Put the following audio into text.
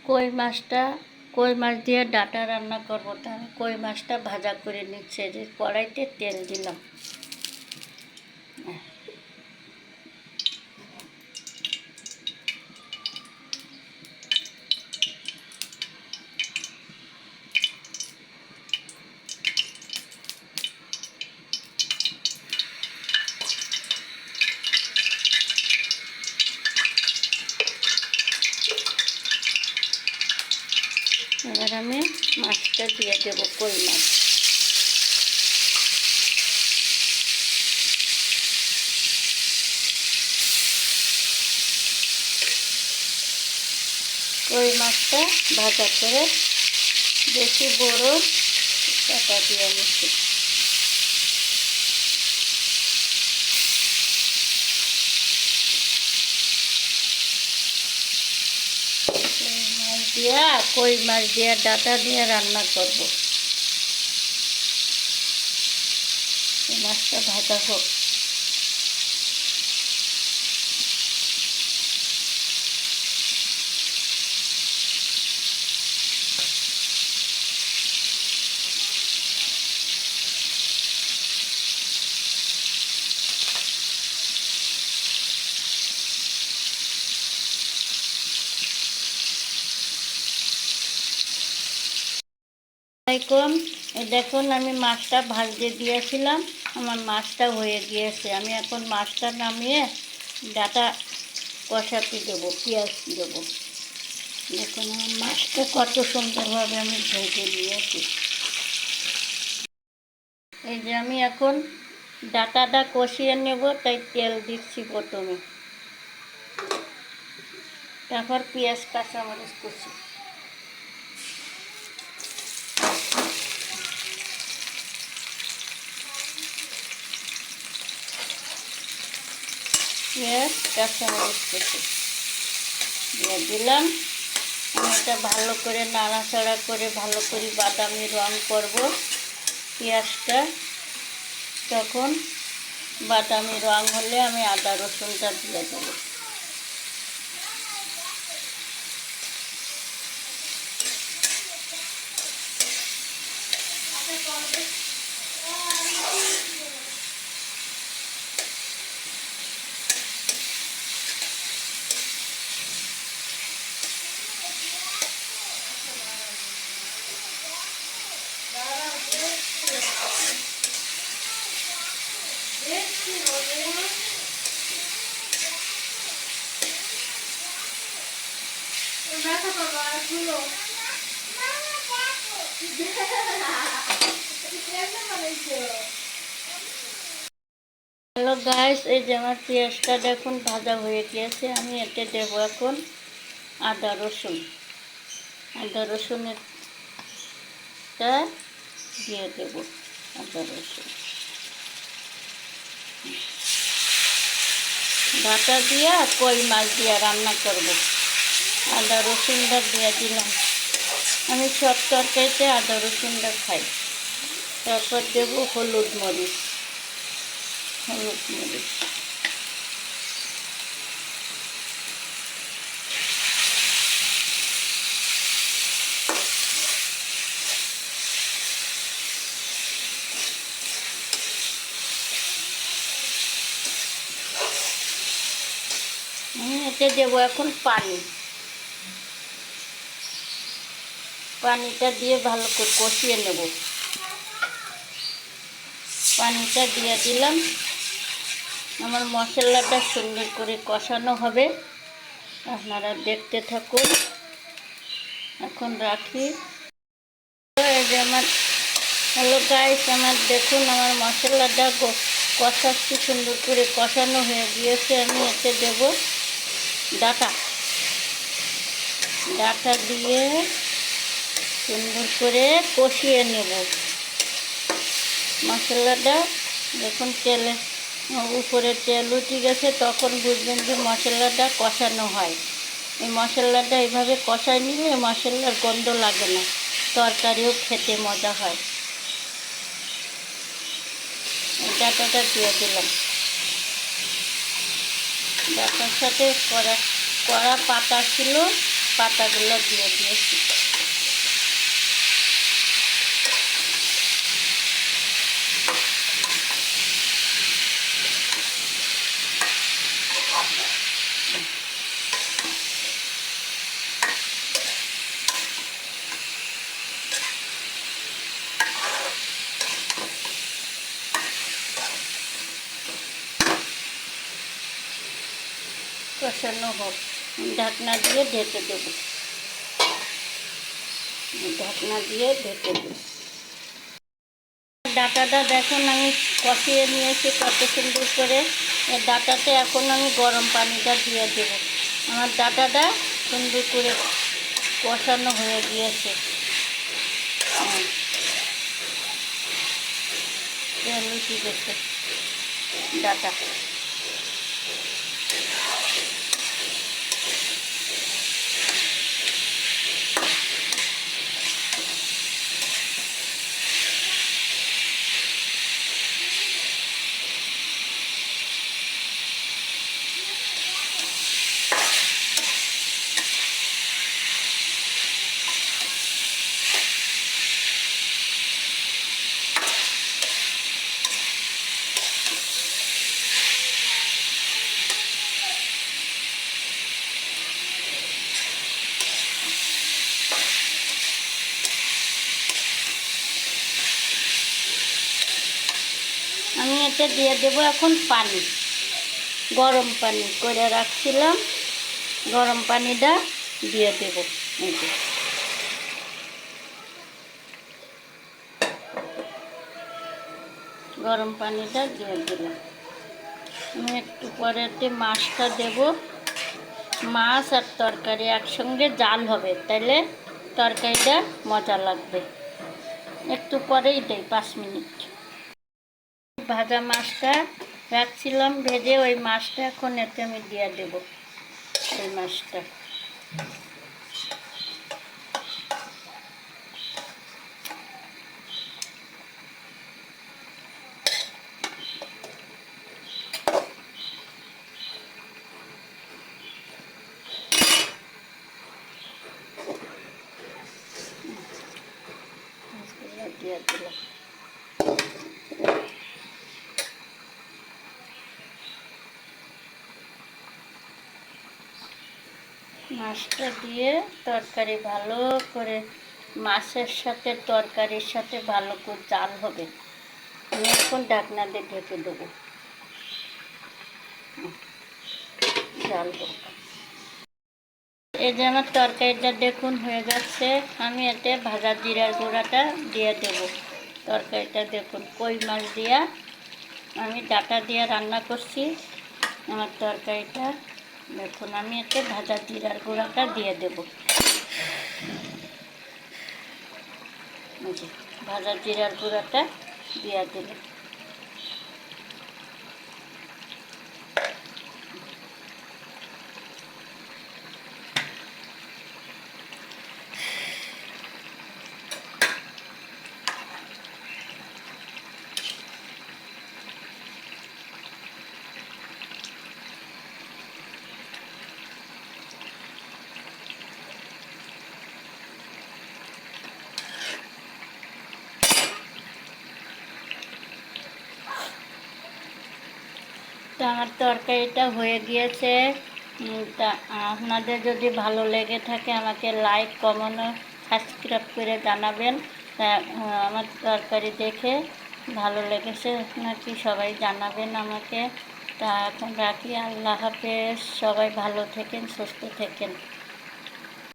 কই মাছটা কই মাছ দিয়ে ডাঁটা রান্না করবো। তাহলে কই মাছটা ভাজা করে নিচ্ছে, যে কড়াইতে তেল দিলাম। এবার আমি মাছটা দিয়ে দেবো, কই মাছ। কই মাছটা ভাজা করে বেশি বড় ডাঁটা দিয়ে নিচ্ছি। কই মাছ দিয়ে ডাঁটা দিয়ে রান্না করবো। এই মাছটা ভাজা হোক। দেখুন, আমি মাছটা ভাজতে দিয়েছিলাম, আমার মাছটা হয়ে গিয়েছে। আমি এখন মাছটা নামিয়ে ডাঁটা কষাতে দেবো, পেঁয়াজ দেবো। দেখুন আমার মাছটা কত সুন্দরভাবে আমি ভেজে নিয়েছি। এই যে আমি এখন ডাঁটাটা কষিয়ে নেব, তাই তেল দিচ্ছি প্রথমে, তারপর পেঁয়াজ কাঁচামরিচ কুচি। পেঁয়াজ কাঁচামরিচ কুচি দিয়ে দিলাম। আমি এটা ভালো করে নাড়াচাড়া করে ভালো করে বাদামি রং করব পেঁয়াজটা। তখন বাদামি রং হলে আমি আদা রসুনটা দিয়ে দেবো। হ্যালো গাইস, এই যে আমার পেঁয়াজটা দেখুন ভাজা হয়ে গিয়েছে। আমি এতে দেবো এখন আদা রসুন। আদা রসুনেরটা দিয়ে দেবো। আদা রসুন ডাঁটা দিয়ে কই মাছ দিয়ে রান্না করব। আদা রসুনটা দিয়ে দিলাম। আমি সব তরকারিতে আদা রসুনটা খাই। তারপর দেবো হলুদ মরিচ। এতে দেবো এখন পানি। পানিটা দিয়ে ভালো করে কষিয়ে নেব। পানিটা দিয়ে দিলাম। আমার মশলাটা সুন্দর করে কষানো হবে, আপনারা দেখতে থাকুন। এখন রাখি। এই যে আমার হ্যালো গাইস, আমার দেখুন আমার মশলাটা কষাচ্ছি, সুন্দর করে কষানো হয়ে গিয়েছে। আমি এতে দেব ডাঁটা। ডাঁটা দিয়ে সুন্দর করে কষিয়ে নেব মশলাটা। দেখুন তেলে উপরে তেল উঠে গেছে, তখন বুঝবেন যে মশলাটা কষানো হয়। এই মশলাটা এইভাবে কষায় নিলে মশলার গন্ধ লাগে না, তরকারিও খেতে মজা হয়। ডাঁটাটা দিয়ে দিলাম। ডাঁটার সাথে কড়া পাতা ছিল, পাতাগুলো দিয়ে দিয়েছি। কষানো হোক, ঢাকনা দিয়ে ঢেকে দেব। ঢাকনা দিয়ে ঢেকে দেব। ডাঁটাটা দেখুন আমি কষিয়ে নিয়েছি কত সুন্দর করে। এই ডাঁটাতে এখন আমি গরম পানিটা দিয়ে দেব। আমার ডাঁটাটা সুন্দর করে কষানো হয়ে গিয়েছে। তেল উঠে গেছে ডাঁটা। আমি এতে দিয়ে দেব এখন পানি, গরম পানি করে রাখছিলাম, গরম পানিটা দিয়ে দেব। গরম পানিটা দিয়ে দিলাম। আমি একটু পরেতে মাছটা দেব। মাছ আর তরকারি একসঙ্গে জাল হবে, তাইলে তরকারিটা মজা লাগবে। একটু পরেই দেই, 5 মিনিট। ভাজা মাছটা রাখছিলাম ভেজে, ওই মাছটা এখন এতে আমি দিয়ে দেব। ওই মাছটা দিয়ে দিলাম। মাছটা দিয়ে তরকারি ভালো করে, মাছের সাথে তরকারির সাথে ভালো করে জাল হবে। আমি এখন ঢাকনা দিয়ে ঢেকে দেবো, জাল হোক। এই যে আমার তরকারিটা দেখুন হয়ে যাচ্ছে। আমি এতে ভাজা জিরার গুঁড়াটা দিয়ে দেব। তরকারিটা দেখুন কই মাছ দিয়া আমি ডাঁটা দিয়ে রান্না করছি। আমার তরকারিটা দেখুন, আমি এতে ভাজা জিরার গুঁড়াটা দিয়ে দেব। ভাজা জিরার গুঁড়াটা দিয়ে দেব। তো আমার তরকারিটা হয়ে গিয়েছে। তা আপনাদের যদি ভালো লেগে থাকে আমাকে লাইক, কমেন্ট, সাবস্ক্রাইব করে জানাবেন। তা আমার তরকারি দেখে ভালো লেগেছে নাকি সবাই জানাবেন আমাকে। তা এখন রাখি, আল্লাহ হাফেজ। সবাই ভালো থেকেন, সুস্থ থেকেন।